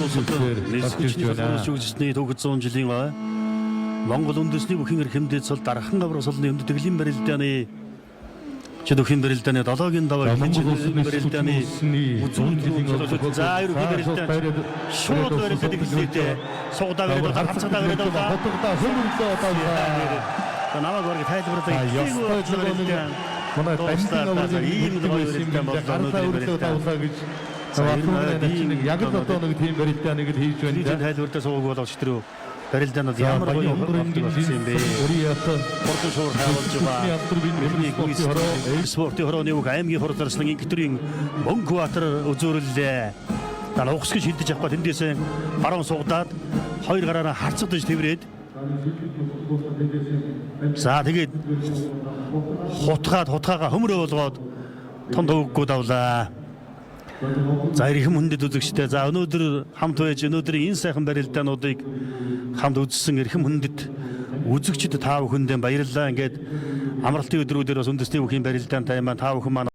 Нийслэлийн төгс 100 жилийн Монгол үндэсний бүхэн эрхэмдэд цол дархан аврал солны өндөр тэглийн барилдааны Чөдөхийн барилдааны долоогийн даваа барилдааны үзүүлэлт за ерөнхий барилдаан шууд барилдад ихлээдээ суудаа барилдад ганцдаа барилдад хотгодоо хөрмөлөө одоо намайг орги тайлбарлаад манай таймтаа ийм барилдаан болоо гэж яг л одоо нэг тийм барилдааныг хийж байна. Тайлбарлаа сууг болооч тэр барилдаанууд ямар гоё болсон юм бэ? Спортын шуур хайвалж байгаа. Спортын хорооны үг аймгийн хор зарслан ингээтрийн Мөнхбаатар үзүүрлээ. Дал ухс гэж хилдэж авах ба тэндээс баруун сугадаад хоёр гараараа харцагдаж тэврээд за тэгээд хутгаага хөмрөө болгоод том төвгүүд авлаа. За ирэх хүндэд үзэгчтэй за өнөөдөр хамт байж өнөөдрийн энэ сайхан барилдаануудыг хамт үзсэн ирэх хүндэд үзэгчд та бүхэндээ баярлалаа. Ингээд амралтын өдрүүдээр бас үндэсний бүхийн барилдаантай маань та бүхэн маань